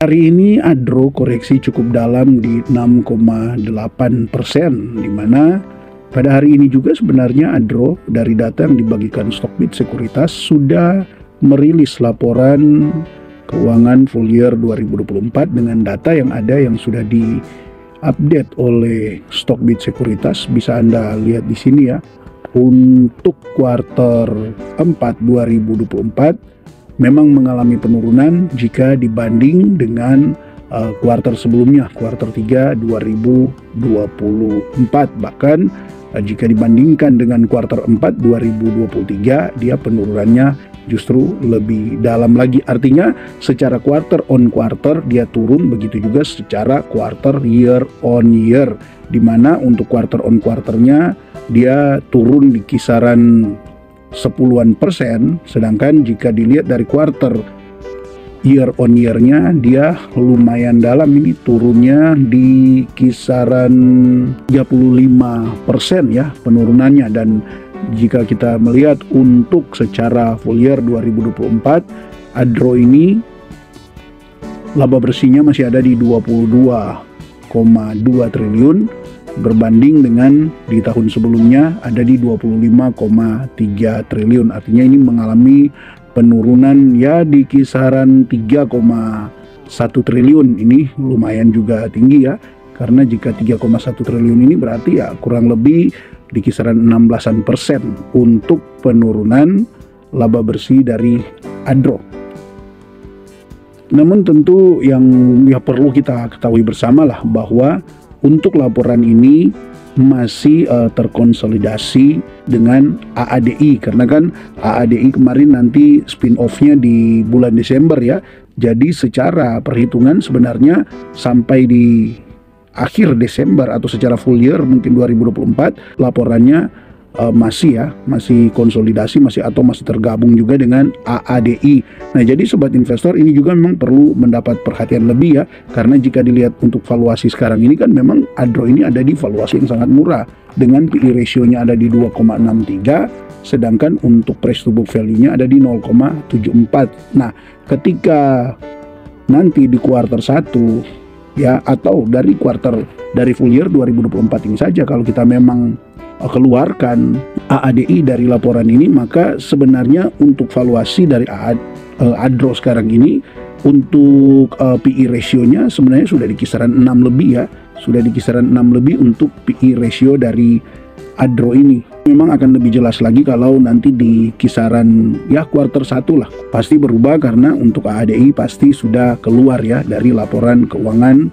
Hari ini Adro koreksi cukup dalam di 6,8%, di mana pada hari ini juga sebenarnya Adro dari data yang dibagikan Stockbit Sekuritas sudah merilis laporan keuangan full year 2024 dengan data yang ada yang sudah diupdate oleh Stockbit Sekuritas. Bisa Anda lihat di sini ya. Untuk kuarter 4 2024 memang mengalami penurunan jika dibanding dengan kuarter sebelumnya, kuarter 3 2024. Bahkan jika dibandingkan dengan kuarter 4 2023, dia penurunannya justru lebih dalam lagi. Artinya secara quarter on quarter dia turun, begitu juga secara quarter year on year, di mana untuk quarter on quarternya dia turun di kisaran 10-an%, sedangkan jika dilihat dari quarter year on year-nya dia lumayan dalam, ini turunnya di kisaran 35% ya penurunannya. Dan jika kita melihat untuk secara full year 2024, Adro ini laba bersihnya masih ada di 22,2 triliun, berbanding dengan di tahun sebelumnya ada di 25,3 triliun. Artinya ini mengalami penurunan ya di kisaran 3,1 triliun. Ini lumayan juga tinggi ya, karena jika 3,1 triliun ini berarti ya kurang lebih di kisaran 16% untuk penurunan laba bersih dari Adro. Namun tentu yang ya perlu kita ketahui bersama lah bahwa untuk laporan ini masih terkonsolidasi dengan AADI, karena kan AADI kemarin nanti spin-off-nya di bulan Desember ya. Jadi secara perhitungan sebenarnya sampai di akhir Desember atau secara full year mungkin 2024 laporannya masih konsolidasi, masih tergabung juga dengan AADI. Nah, jadi sobat investor ini juga memang perlu mendapat perhatian lebih ya, karena jika dilihat untuk valuasi sekarang ini kan memang Adro ini ada di valuasi yang sangat murah dengan PE ratio-nya ada di 2,63, sedangkan untuk price to book value-nya ada di 0,74. Nah, ketika nanti di kuarter 1 ya, atau dari full year 2024 ini saja, kalau kita memang keluarkan AADI dari laporan ini, maka sebenarnya untuk valuasi dari Adro sekarang ini untuk PE ratio-nya sebenarnya sudah di kisaran 6 lebih ya, sudah di kisaran 6 lebih untuk PE ratio dari Adro ini. Memang akan lebih jelas lagi kalau nanti di kisaran ya kuarter 1 lah, pasti berubah karena untuk AADI pasti sudah keluar ya dari laporan keuangan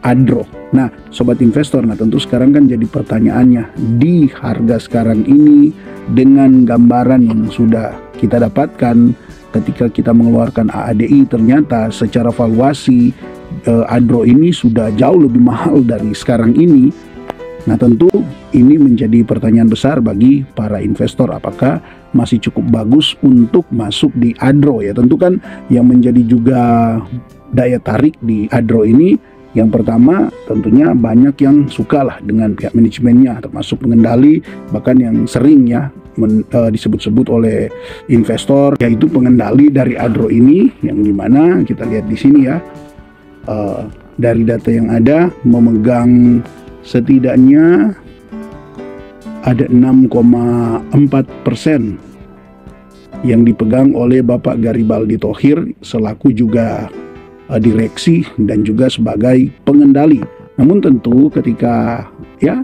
Adro. Nah, sobat investor, nah tentu sekarang kan jadi pertanyaannya, di harga sekarang ini dengan gambaran yang sudah kita dapatkan ketika kita mengeluarkan AADI, ternyata secara valuasi Adro ini sudah jauh lebih mahal dari sekarang ini. Nah, tentu ini menjadi pertanyaan besar bagi para investor, apakah masih cukup bagus untuk masuk di Adro ya. Tentu kan yang menjadi juga daya tarik di Adro ini, yang pertama tentunya banyak yang suka lah dengan pihak manajemennya, termasuk pengendali, bahkan yang sering ya disebut-sebut oleh investor, yaitu pengendali dari Adro ini, yang dimana kita lihat di sini ya, dari data yang ada memegang setidaknya ada 6,4% yang dipegang oleh Bapak Garibaldi Thohir selaku juga direksi dan juga sebagai pengendali. Namun tentu ketika ya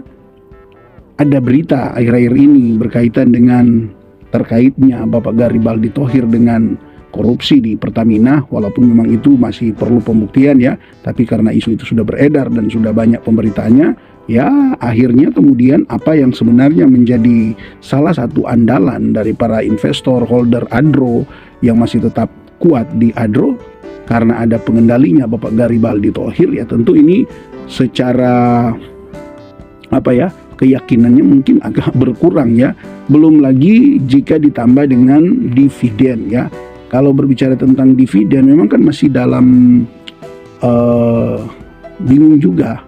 ada berita akhir-akhir ini berkaitan dengan terkaitnya Bapak Garibaldi Thohir dengan korupsi di Pertamina, walaupun memang itu masih perlu pembuktian ya, tapi karena isu itu sudah beredar dan sudah banyak pemberitanya, ya akhirnya kemudian apa yang sebenarnya menjadi salah satu andalan dari para investor holder Adro yang masih tetap kuat di Adro karena ada pengendalinya Bapak Garibaldi Thohir, ya tentu ini secara keyakinannya mungkin agak berkurang ya. Belum lagi jika ditambah dengan dividen ya. Kalau berbicara tentang dividen memang kan masih dalam bingung juga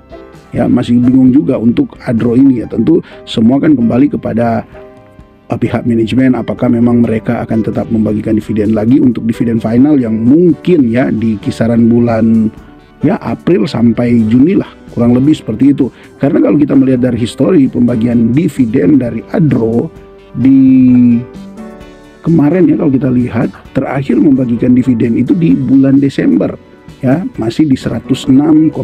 ya, masih bingung juga untuk Adro ini ya. Tentu semua kan kembali kepada pihak manajemen apakah memang mereka akan tetap membagikan dividen lagi untuk dividen final yang mungkin ya di kisaran bulan ya April sampai Juni lah, kurang lebih seperti itu. Karena kalau kita melihat dari histori pembagian dividen dari Adro di kemarin ya, kalau kita lihat terakhir membagikan dividen itu di bulan Desember ya, masih di 106,84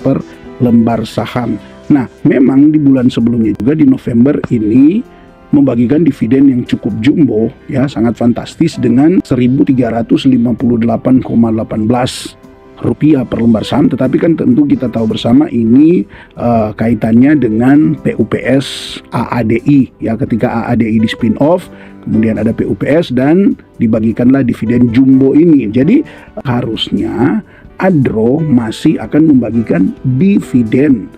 per lembar saham. Nah, memang di bulan sebelumnya juga di November ini membagikan dividen yang cukup jumbo ya, sangat fantastis dengan 1.358,18 rupiah per lembar saham. Tetapi kan tentu kita tahu bersama ini kaitannya dengan PUPS AADI ya, ketika AADI di spin off kemudian ada PUPS dan dibagikanlah dividen jumbo ini. Jadi harusnya Adro masih akan membagikan dividen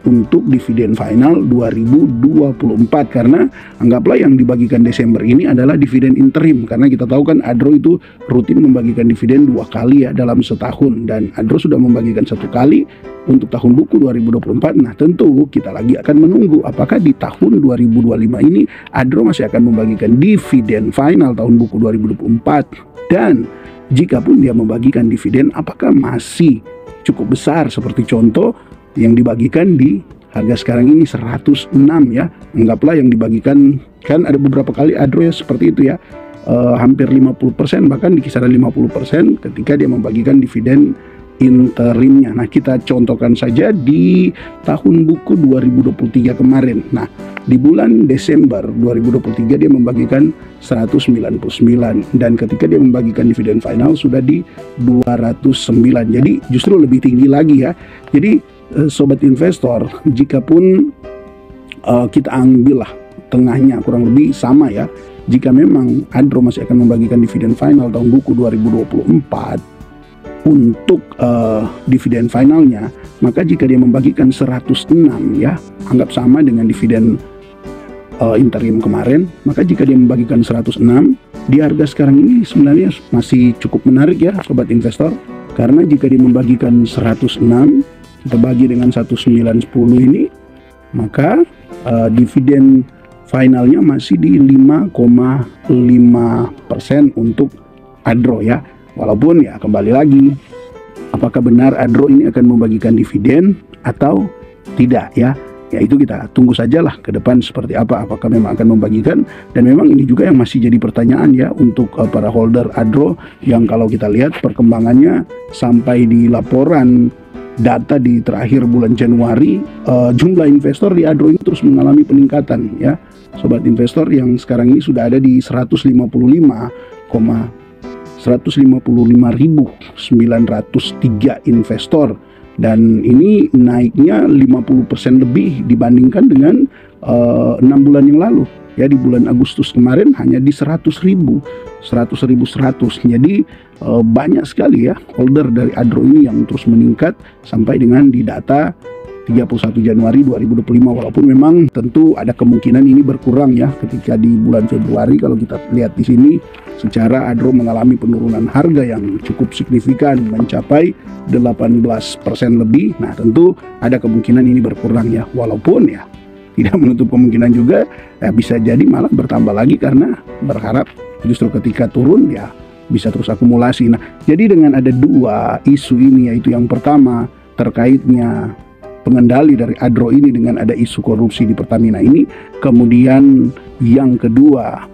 untuk dividen final 2024, karena anggaplah yang dibagikan Desember ini adalah dividen interim, karena kita tahu kan Adro itu rutin membagikan dividen 2 kali ya dalam setahun, dan Adro sudah membagikan 1 kali untuk tahun buku 2024. Nah, tentu kita lagi akan menunggu apakah di tahun 2025 ini Adro masih akan membagikan dividen final tahun buku 2024, dan jika pun dia membagikan dividen apakah masih cukup besar seperti contoh yang dibagikan di harga sekarang ini 106 ya. Anggaplah yang dibagikan, kan ada beberapa kali Adro ya seperti itu ya, hampir 50%, bahkan di kisaran 50% ketika dia membagikan dividen interimnya. Nah, kita contohkan saja di tahun buku 2023 kemarin. Nah, di bulan Desember 2023 dia membagikan 199, dan ketika dia membagikan dividen final sudah di 209. Jadi justru lebih tinggi lagi ya. Jadi sobat investor, jika pun kita ambil lah tengahnya kurang lebih sama ya, jika memang Adro masih akan membagikan dividen final tahun buku 2024 untuk dividen finalnya, maka jika dia membagikan 106 ya, anggap sama dengan dividen interim kemarin, maka jika dia membagikan 106 di harga sekarang ini sebenarnya masih cukup menarik ya sobat investor, karena jika dia membagikan 106 kita bagi dengan 1910 ini, maka dividen finalnya masih di 5,5% untuk Adro ya. Walaupun ya kembali lagi, apakah benar Adro ini akan membagikan dividen atau tidak ya? Ya itu kita tunggu sajalah ke depan seperti apa, apakah memang akan membagikan. Dan memang ini juga yang masih jadi pertanyaan ya untuk para holder Adro, yang kalau kita lihat perkembangannya sampai di laporan data di terakhir bulan Januari, jumlah investor di Adro ini terus mengalami peningkatan ya sobat investor, yang sekarang ini sudah ada di 155.903 investor, dan ini naiknya 50% lebih dibandingkan dengan 6 bulan yang lalu ya. Di bulan Agustus kemarin hanya di 100.100. Jadi banyak sekali ya holder dari Adro ini yang terus meningkat sampai dengan di data 31 Januari 2025. Walaupun memang tentu ada kemungkinan ini berkurang ya ketika di bulan Februari. Kalau kita lihat di sini secara Adro mengalami penurunan harga yang cukup signifikan mencapai 18% lebih. Nah, tentu ada kemungkinan ini berkurang ya, walaupun ya tidak menutup kemungkinan juga ya, bisa jadi malah bertambah lagi, karena berharap justru ketika turun ya bisa terus akumulasi. Nah, jadi dengan ada 2 isu ini, yaitu yang pertama terkaitnya pengendali dari Adro ini dengan ada isu korupsi di Pertamina ini, kemudian yang kedua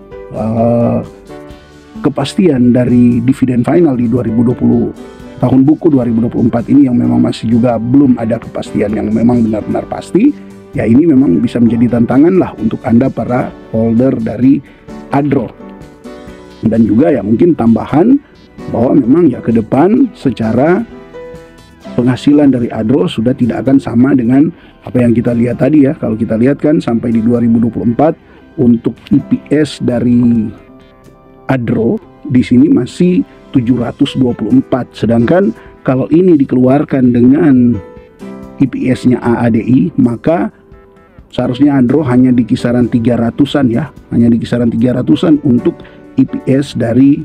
kepastian dari dividen final di 2020 tahun buku 2024 ini yang memang masih juga belum ada kepastian yang memang benar-benar pasti. Ya, ini memang bisa menjadi tantangan lah untuk Anda para holder dari Adro. Dan juga ya mungkin tambahan bahwa memang ya ke depan secara penghasilan dari Adro sudah tidak akan sama dengan apa yang kita lihat tadi ya. Kalau kita lihat kan sampai di 2024 untuk EPS dari Adro di sini masih 724, sedangkan kalau ini dikeluarkan dengan EPS-nya AADI, maka seharusnya Adro hanya di kisaran 300-an ya, hanya di kisaran 300-an untuk EPS dari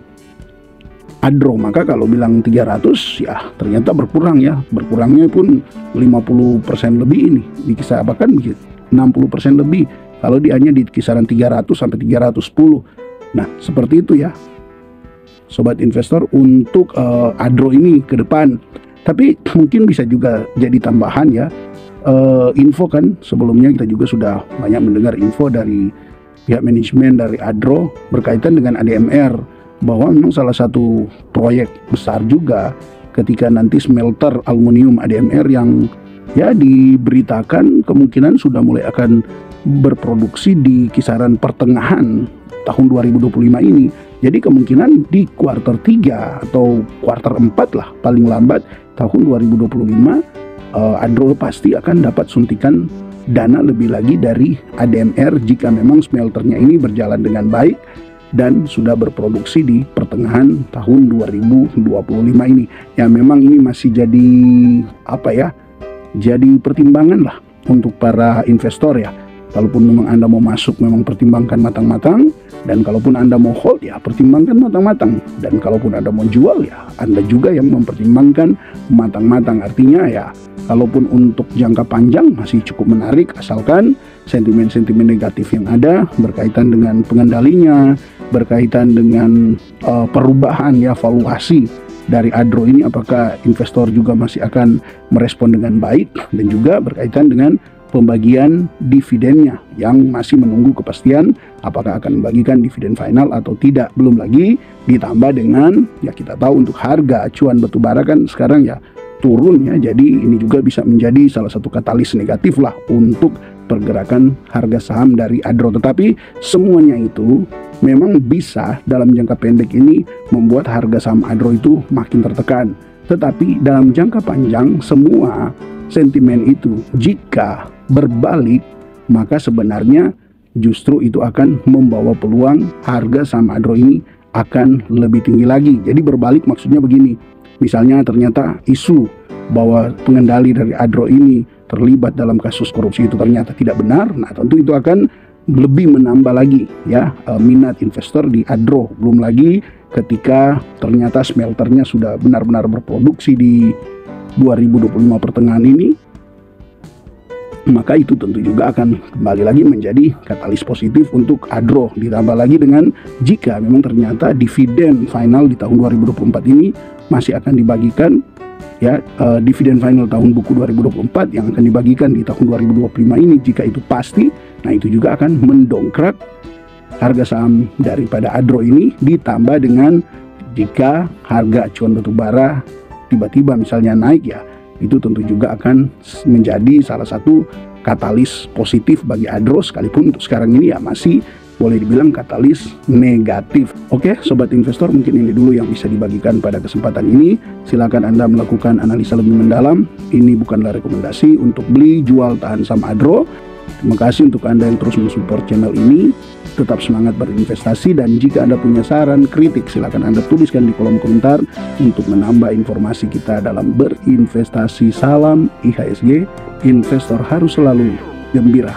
Adro. Maka kalau bilang 300 ya ternyata berkurang ya, berkurangnya pun 50% lebih ini, di kisah bahkan 60% lebih Kalau dia hanya di kisaran 300 sampai 310. Nah, seperti itu ya sobat investor untuk Adro ini ke depan. Tapi mungkin bisa juga jadi tambahan ya, info kan sebelumnya kita juga sudah banyak mendengar info dari pihak manajemen dari Adro berkaitan dengan ADMR, bahwa memang salah satu proyek besar juga ketika nanti smelter aluminium ADMR yang ya diberitakan kemungkinan sudah mulai akan berproduksi di kisaran pertengahan tahun 2025 ini. Jadi kemungkinan di kuarter 3 atau kuarter 4 lah paling lambat tahun 2025 Adro pasti akan dapat suntikan dana lebih lagi dari ADMR jika memang smelternya ini berjalan dengan baik dan sudah berproduksi di pertengahan tahun 2025 ini. Ya memang ini masih jadi jadi pertimbangan lah untuk para investor ya. Kalaupun memang Anda mau masuk, memang pertimbangkan matang-matang. Dan kalaupun Anda mau hold, ya pertimbangkan matang-matang. Dan kalaupun Anda mau jual, ya Anda juga yang mempertimbangkan matang-matang. Artinya ya, kalaupun untuk jangka panjang masih cukup menarik, asalkan sentimen-sentimen negatif yang ada berkaitan dengan pengendalinya, berkaitan dengan perubahan ya valuasi dari Adro ini, apakah investor juga masih akan merespon dengan baik, dan juga berkaitan dengan pembagian dividennya yang masih menunggu kepastian apakah akan membagikan dividen final atau tidak. Belum lagi ditambah dengan ya kita tahu untuk harga acuan batubara kan sekarang ya turun ya, jadi ini juga bisa menjadi salah satu katalis negatif lah untuk pergerakan harga saham dari Adro. Tetapi semuanya itu memang bisa dalam jangka pendek ini membuat harga saham Adro itu makin tertekan. Tetapi dalam jangka panjang semua sentimen itu jika berbalik, maka sebenarnya justru itu akan membawa peluang harga saham Adro ini akan lebih tinggi lagi. Jadi berbalik maksudnya begini, misalnya ternyata isu bahwa pengendali dari Adro ini terlibat dalam kasus korupsi itu ternyata tidak benar, nah tentu itu akan lebih menambah lagi ya minat investor di Adro. Belum lagi ketika ternyata smelternya sudah benar-benar berproduksi di 2025 pertengahan ini, maka itu tentu juga akan kembali lagi menjadi katalis positif untuk Adro. Ditambah lagi dengan jika memang ternyata dividen final di tahun 2024 ini masih akan dibagikan ya, dividen final tahun buku 2024 yang akan dibagikan di tahun 2025 ini, jika itu pasti, nah itu juga akan mendongkrak harga saham daripada Adro ini. Ditambah dengan jika harga acuan batubara tiba-tiba misalnya naik ya, itu tentu juga akan menjadi salah satu katalis positif bagi Adro, sekalipun untuk sekarang ini ya masih boleh dibilang katalis negatif. Oke sobat investor, mungkin ini dulu yang bisa dibagikan pada kesempatan ini. Silakan Anda melakukan analisa lebih mendalam. Ini bukanlah rekomendasi untuk beli jual tahan saham Adro. Terima kasih untuk Anda yang terus mensupport channel ini. Tetap semangat berinvestasi, dan jika Anda punya saran, kritik, silakan Anda tuliskan di kolom komentar untuk menambah informasi kita dalam berinvestasi. Salam IHSG, investor harus selalu gembira.